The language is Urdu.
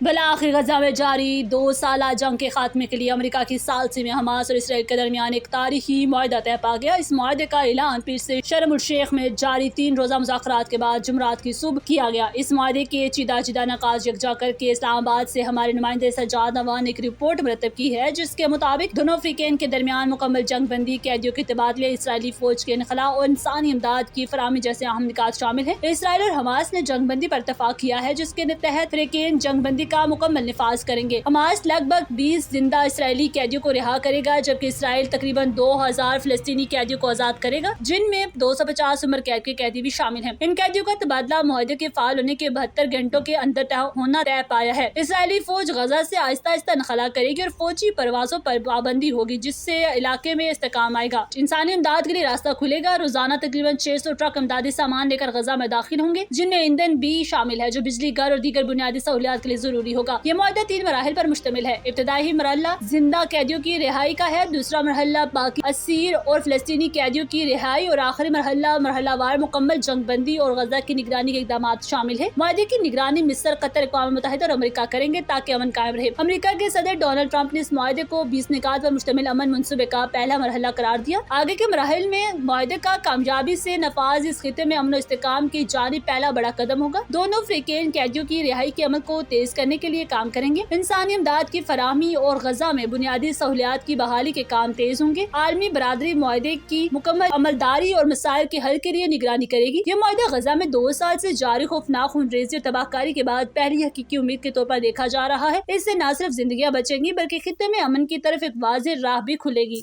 بالآخر غزہ میں جاری 2 سالہ جنگ کے خاتمے کے لیے امریکہ کی ثالثی میں حماس اور اسرائیل کے درمیان ایک تاریخی معاہدہ طے پا گیا۔ اس معاہدے کا اعلان پیر سے شرم الشیخ میں جاری 3 روزہ مذاکرات کے بعد جمعرات کی صبح کیا گیا۔ اس معاہدے کے چیدہ نقاط یکجا کر کے اسلام آباد سے ہمارے نمائندے سجاد نوان نے ایک رپورٹ مرتب کی ہے، جس کے مطابق دونوں فریقین کے درمیان مکمل جنگ بندی، قیدیوں کے تبادلے، اسرائیلی فوج کے انخلاء اور انسانی امداد کی فراہمی جیسے اہم نکات شامل ہیں۔ اسرائیل اور حماس نے جنگ بندی پر اتفاق کیا ہے، جس کے تحت فریقین جنگ بندی کا مکمل نفاذ کریں گے۔ حماس لگ بھگ 20 زندہ اسرائیلی قیدیوں کو رہا کرے گا، جبکہ اسرائیل تقریباً 2000 فلسطینی قیدیوں کو آزاد کرے گا، جن میں 250 عمر قید کے قیدی بھی شامل ہیں۔ ان قیدیوں کا تبادلہ معاہدے کے فعال ہونے کے 72 گھنٹوں کے اندر ہونا طے پایا ہے۔ اسرائیلی فوج غزہ سے آہستہ آہستہ انخلا کرے گی اور فوجی پروازوں پر پابندی ہوگی، جس سے علاقے میں استحکام آئے گا۔ انسانی امداد کے لیے راستہ کھلے گا۔ روزانہ تقریباً 600 ٹرک امدادی سامان لے کر غزہ میں داخل ہوں گے، جن میں ایندھن بھی شامل ہے، جو بجلی گھر اور دیگر بنیادی سہولیات کے لیے ضروری ہوگا۔ یہ معاہدہ 3 مراحل پر مشتمل ہے۔ ابتدائی مرحلہ زندہ قیدیوں کی رہائی کا ہے، دوسرا مرحلہ باقی اسیر اور فلسطینی قیدیوں کی رہائی، اور آخری مرحلہ وار مکمل جنگ بندی اور غزہ کی نگرانی کے اقدامات شامل ہیں۔ معاہدے کی نگرانی مصر، قطر، اقوام متحدہ اور امریکہ کریں گے تاکہ امن قائم رہے۔ امریکہ کے صدر ڈونلڈ ٹرمپ نے اس معاہدے کو 20 نکات پر مشتمل امن منصوبے کا پہلا مرحلہ قرار دیا۔ آگے کے مراحل میں معاہدے کا کامیابی سے نفاذ اس خطے میں امن و استحکام کی جانب پہلا بڑا قدم ہوگا۔ دونوں فریقین قیدیوں کی رہائی کے عمل کو تیز کرنے کے لیے کام کریں گے، انسانی امداد کی فراہمی اور غزہ میں بنیادی سہولیات کی بحالی کے کام تیز ہوں گے۔ عالمی برادری معاہدے کی مکمل عملداری اور مسائل کے حل کے لیے نگرانی کرے گی۔ یہ معاہدہ غزہ میں 2 سال سے جاری خوفناک خون ریزی اور تباہ کاری کے بعد پہلی حقیقی امید کے طور پر دیکھا جا رہا ہے۔ اس سے نہ صرف زندگیاں بچیں گی، بلکہ خطے میں امن کی طرف ایک واضح راہ بھی کھلے گی۔